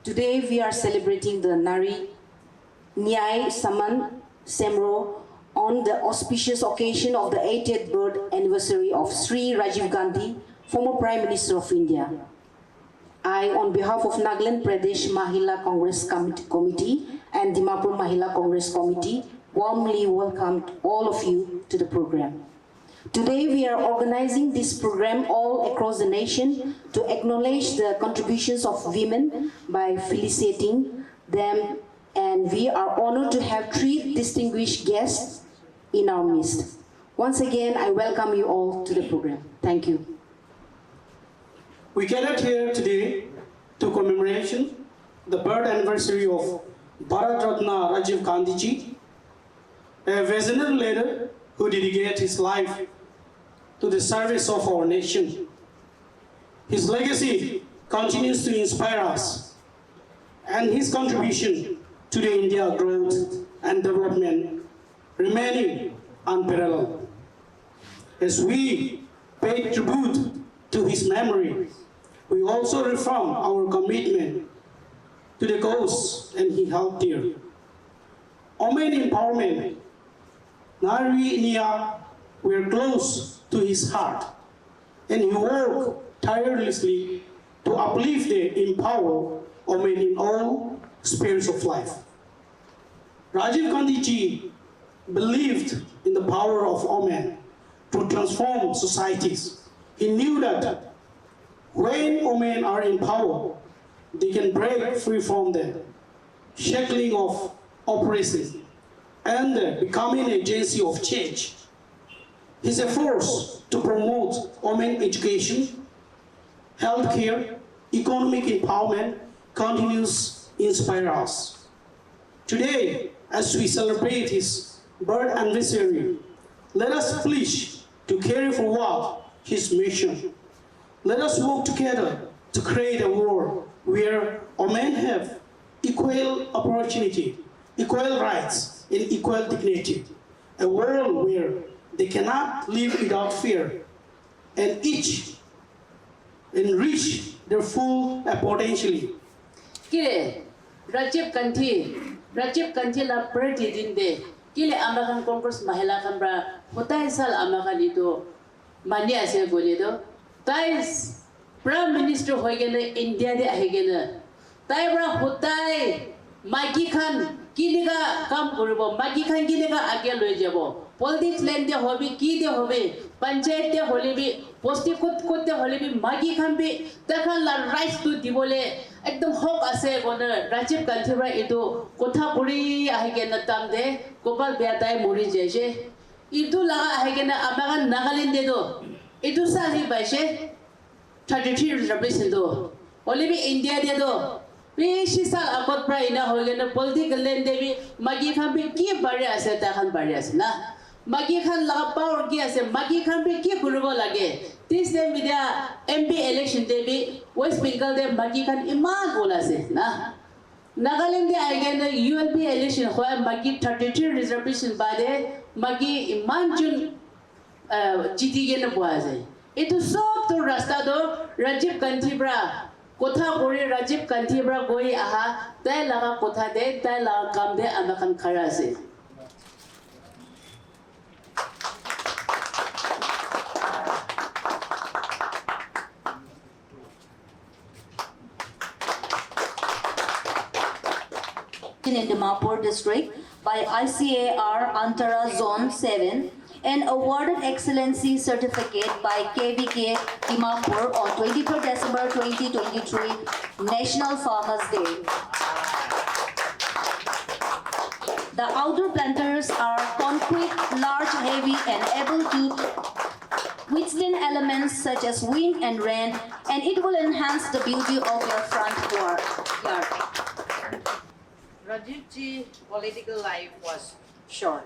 Today we are celebrating the Nari Nyai Saman Semro on the auspicious occasion of the 80th birth anniversary of Sri Rajiv Gandhi, former Prime Minister of India. I, on behalf of Nagaland Pradesh Mahila Congress Committee and Dimapur Mahila Congress Committee, warmly welcome all of you to the program. Today we are organizing this program all across the nation to acknowledge the contributions of women by felicitating them, and we are honored to have 3 distinguished guests in our midst. Once again, I welcome you all to the program. Thank you. We gathered here today to commemorate the birth anniversary of Bharat Ratna Rajiv Gandhi ji, a visionary leader who dedicated his life to the service of our nation. His legacy continues to inspire us, and his contribution to the India growth and development remaining unparalleled. As we pay tribute to his memory, we also reaffirm our commitment to the cause and he held dear. Women empowerment, Nari Nia, were close to his heart, and he worked tirelessly to uplift and empower women in all spheres of life. Rajiv Gandhi ji believed in the power of women to transform societies. He knew that when women are in power, they can break free from the shackling of oppression and become an agency of change. His efforts to promote women education, healthcare, economic empowerment continues to inspire us. Today, as we celebrate his birth anniversary, let us pledge to carry forward his mission. Let us work together to create a world where women have equal opportunity, equal rights, and equal dignity. A world where they cannot live without fear, and each enrich their full potential. Kile Rajiv Gandhi la birthday din de kile American Congress Mahila Kambra hotai sal American ito mani ase gole do tai Prime Minister hoigena India de ahigena tai bra hotai Magi Khan kiliga kam koribo Magi Khan kiliga age loi jabo politics len de hobi ki de hobe panchayat de hole bi posti kot de hole bi Magi Khan bi takhan la rights to dibole ekdom hok ase gona Rajiv Gandhi ra itu kotha puri ahigena tamde Gopal Beatai muri jeje itu la ahigena amagan Nagaland de do itu sali baise 33 reservation do only India de do we sal akot pra ina hoigena political len de bi Magi Khan bi ki bari ase ta khan bari ase na Magi Khan la power ki ase Magi Khan bi ki kuribo lage this day media MP election de bi West Bengal de Magi Khan iman bola se na Nagaland de agena ULP election hoya Magi 33 reservation bade Magi iman jun jiti gena boase itu sob to rasta do Rajiv Gandhi bra kotha kori Rajiv Gandhi bra goi aha tai laga kotha de tai laga kam de amakan khara ase in Dimapur district by ICAR Antara Zone 7 and awarded Excellency Certificate by KVK Dimapur on 23rd December 2023 National Farmers Day. The outdoor planters are concrete, large, heavy and able to withstand elements such as wind and rain, and it will enhance the beauty of your front yard. Rajivji's political life was short,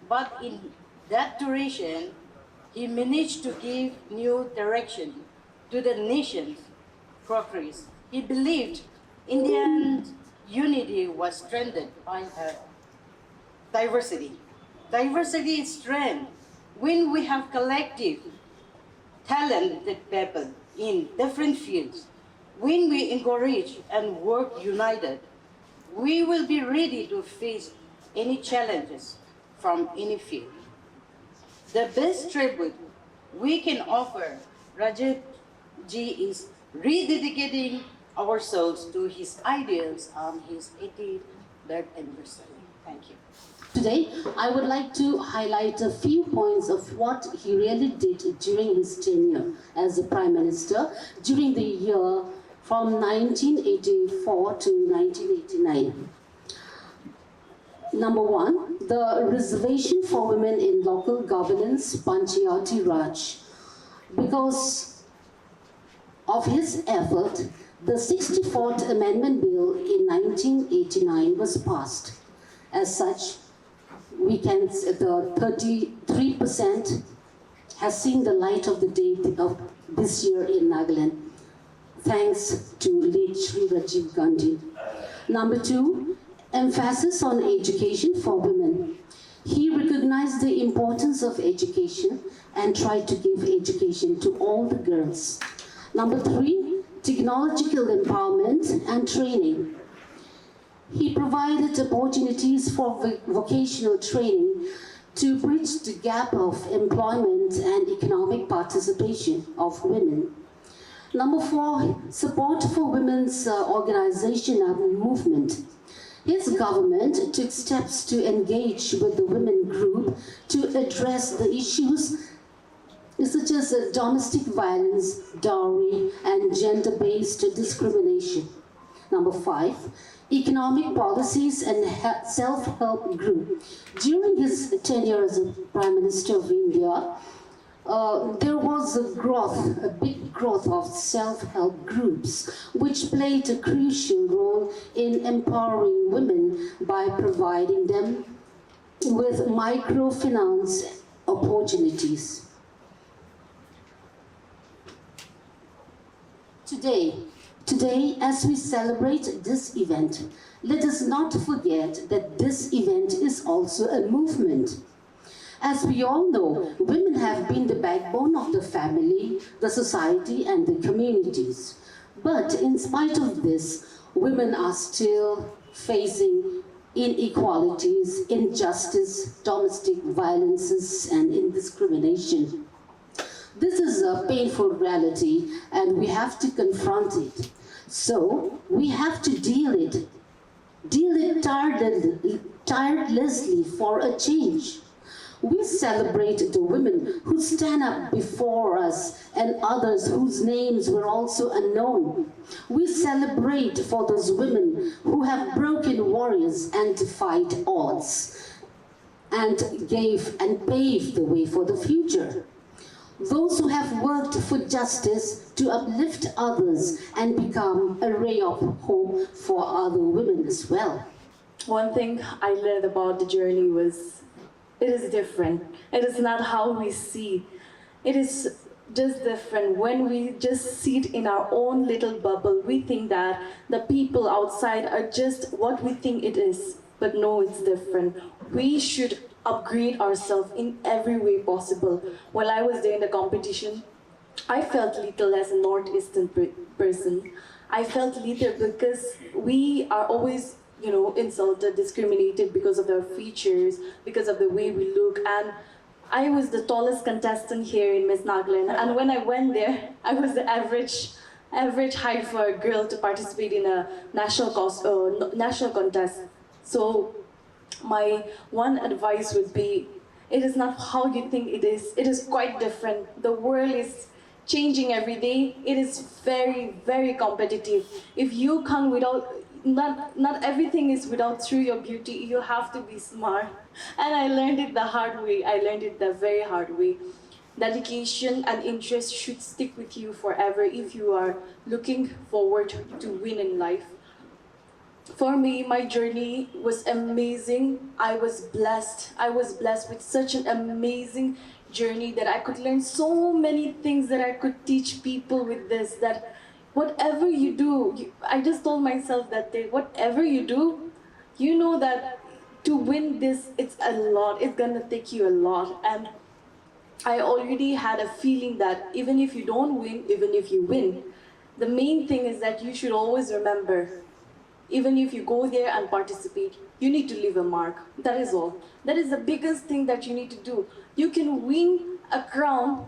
but in that duration, he managed to give new direction to the nation's progress. He believed Indian unity was strengthened by her diversity. Diversity is strength. When we have collective, talented people in different fields, When we encourage and work united, we will be ready to face any challenges from any field. The best tribute we can offer Rajiv Ji is rededicating ourselves to his ideals on his 80th birth anniversary. Thank you. Today, I would like to highlight a few points of what he really did during his tenure as the Prime Minister during the year from 1984 to 1989. Number one, the reservation for women in local governance, Panchayati Raj. Because of his effort, the 64th Amendment Bill in 1989 was passed. As such, we can the 33% has seen the light of the day of this year in Nagaland, thanks to late Shri Rajiv Gandhi. Number two, emphasis on education for women. He recognized the importance of education and tried to give education to all the girls. Number three, technological empowerment and training. He provided opportunities for vocational training to bridge the gap of employment and economic participation of women. Number four, support for women's organization and movement. His government took steps to engage with the women group to address the issues such as domestic violence, dowry, and gender-based discrimination. Number five, economic policies and self-help group. During his tenure as a Prime Minister of India, there was a big growth of self-help groups, which played a crucial role in empowering women by providing them with microfinance opportunities. Today, as we celebrate this event, let us not forget that this event is also a movement. As we all know, women have been the backbone of the family, the society, and the communities. But in spite of this, women are still facing inequalities, injustice, domestic violences, and indiscrimination. This is a painful reality, and we have to confront it. So we have to deal it tirelessly for a change. We celebrate the women who stand up before us and others whose names were also unknown. We celebrate for those women who have broken warriors and defied odds and paved the way for the future. Those who have worked for justice to uplift others and become a ray of hope for other women as well. One thing I learned about the journey was it is different. It is not how we see. It is just different. When we just sit in our own little bubble, we think that the people outside are just what we think it is. But no, it's different. We should upgrade ourselves in every way possible. While I was there in the competition, I felt little as a northeastern person. I felt little because we are always, insulted, discriminated because of our features, because of the way we look. And I was the tallest contestant here in Miss Nagaland. And when I went there, I was the average height for a girl to participate in a national contest. So my one advice would be, it is not how you think it is quite different. The world is changing every day. It is very, very competitive. If you can't not everything is through your beauty, you have to be smart. And I learned it the hard way. I learned it the very hard way. Dedication and interest should stick with you forever if you are looking forward to win in life. For me, my journey was amazing. I was blessed. I was blessed with such an amazing journey that I could learn so many things that I could teach people with this, that whatever you do, I just told myself that day, whatever you do, you know that to win this, it's a lot. It's gonna take you a lot. And I already had a feeling that even if you don't win, even if you win, the main thing is that you should always remember, even if you go there and participate, you need to leave a mark. That is all. That is the biggest thing that you need to do. You can win a crown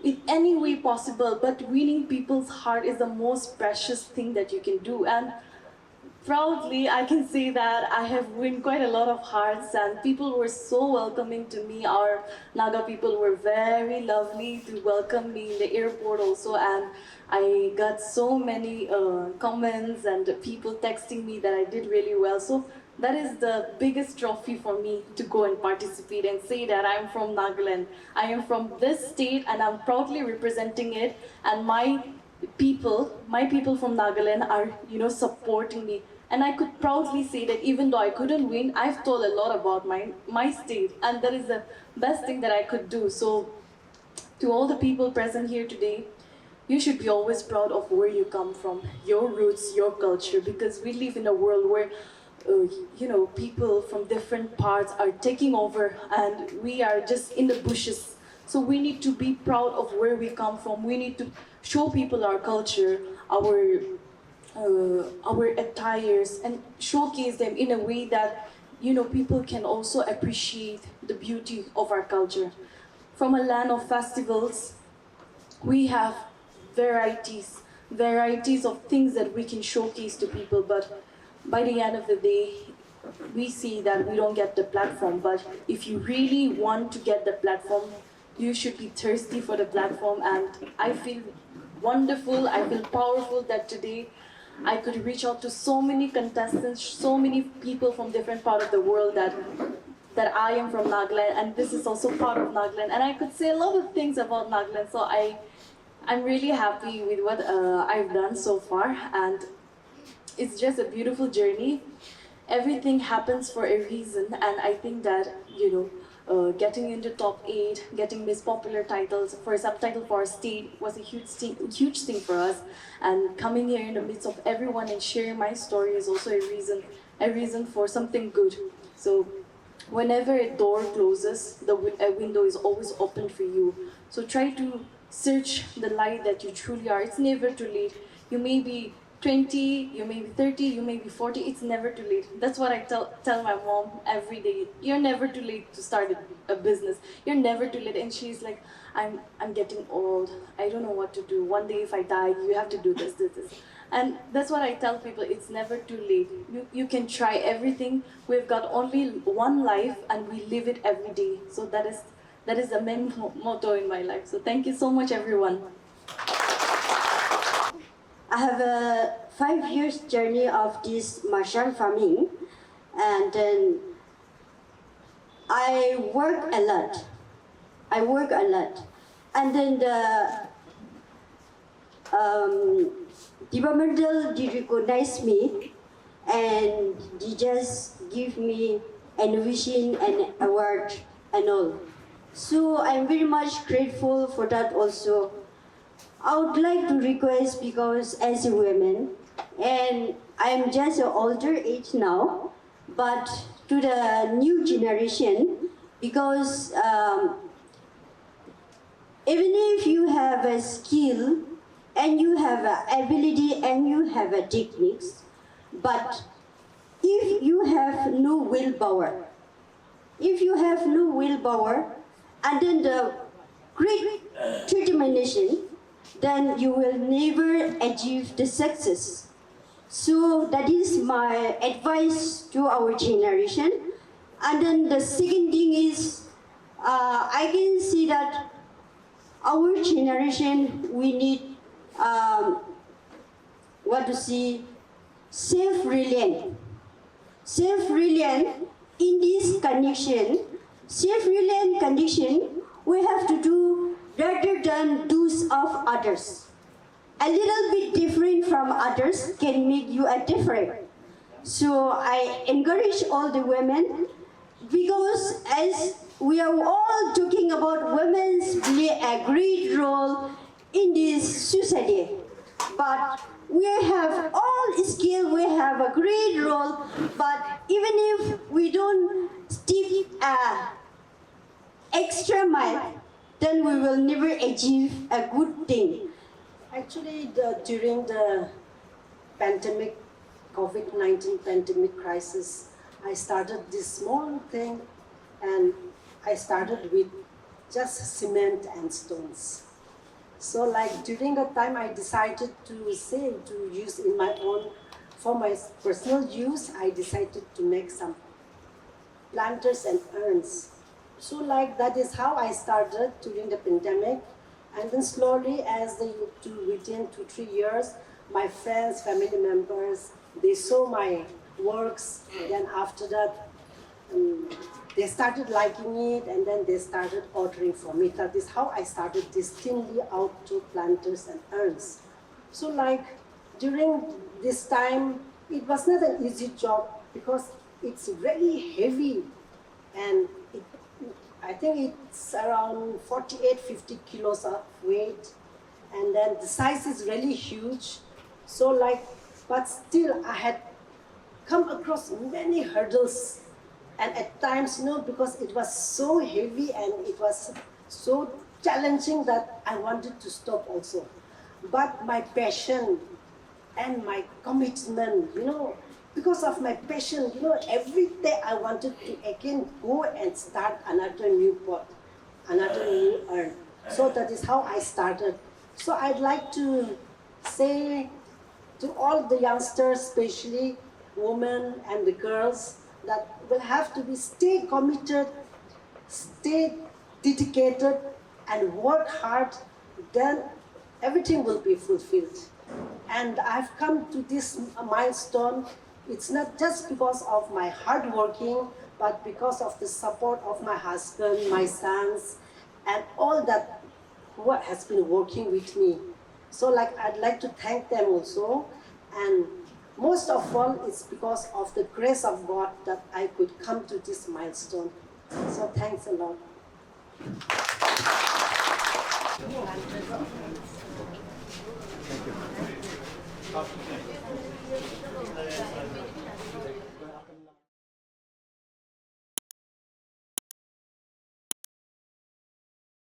in any way possible, but winning people's heart is the most precious thing that you can do. And proudly, I can say that I have won quite a lot of hearts, and people were so welcoming to me. Our Naga people were very lovely to welcome me in the airport also, and I got so many comments and people texting me that I did really well. So that is the biggest trophy for me, to go and participate and say that I am from Nagaland. I am from this state and I'm proudly representing it, and my people from Nagaland are, supporting me. And I could proudly say that even though I couldn't win, I've told a lot about my state, and that is the best thing that I could do. So to all the people present here today, you should be always proud of where you come from, your roots, your culture, because we live in a world where people from different parts are taking over and we are just in the bushes. So we need to be proud of where we come from. We need to show people our culture, our attires, and showcase them in a way that people can also appreciate the beauty of our culture. From a land of festivals, we have varieties of things that we can showcase to people, but by the end of the day, we see that we don't get the platform. But if you really want to get the platform, you should be thirsty for the platform. And I feel wonderful, I feel powerful that today I could reach out to so many contestants, so many people from different parts of the world, that I am from Nagaland, and this is also part of Nagaland. And I could say a lot of things about Nagaland, so I'm really happy with what I've done so far, and it's just a beautiful journey. Everything happens for a reason, and I think that, getting into top 8, getting Miss Popular titles for a subtitle for our state was a huge thing for us. And coming here in the midst of everyone and sharing my story is also a reason for something good. So whenever a door closes, a window is always open for you. So try to search the light that you truly are. It's never too late. You may be 20, you may be 30, you may be 40, it's never too late. That's what I tell my mom every day. You're never too late to start a business. You're never too late. And she's like, I'm getting old. I don't know what to do. One day if I die, you have to do this. And that's what I tell people, it's never too late. You can try everything. We've got only one life and we live it every day. So that is the main motto in my life. So thank you so much, everyone. I have a 5 years journey of this mushroom farming, and then I work a lot, and then the departmental they recognize me, and they just give me innovation and award and all. So I'm very much grateful for that also. I would like to request, because as a woman, and I'm just an older age now, but to the new generation, because even if you have a skill and you have an ability and you have a techniques, but if you have no willpower, and then the great determination, then you will never achieve the success. So that is my advice to our generation. And then the second thing is, I can see that our generation, we need, self-reliant. Self-reliant in this condition, we have to do rather than do's of others. A little bit different from others can make you a different. So I encourage all the women, because as we are all talking about women's play a great role in this society, but we have all skill, we have a great role, but even if we don't step extra mile, then we will never achieve a good thing. Actually, during the pandemic, COVID-19 pandemic crisis, I started this small thing, and I started with just cement and stones. So like during the time I decided to say to use in my own, for my personal use, I decided to make some planters and urns. So like that is how I started during the pandemic. And then slowly within 2-3 years, my friends, family members, they saw my works. Then after that, they started liking it, and then they started ordering from me. That is how I started this thinly outdoor planters and urns. So like during this time, it was not an easy job because it's very heavy, and I think it's around 48-50 kilos of weight, and then the size is really huge. So like, but still I had come across many hurdles, and at times, because it was so heavy and it was so challenging that I wanted to stop also. But my passion and my commitment, because of my passion, every day I wanted to again go and start another new pot, another new urn. So that is how I started. So I'd like to say to all the youngsters, especially women and the girls, that will have to stay committed, stay dedicated, and work hard, then everything will be fulfilled. And I've come to this milestone, it's not just because of my hard working, but because of the support of my husband, my sons, and all that who has been working with me. So like I'd like to thank them also, and most of all, it's because of the grace of God that I could come to this milestone. So thanks a lot. Thank you.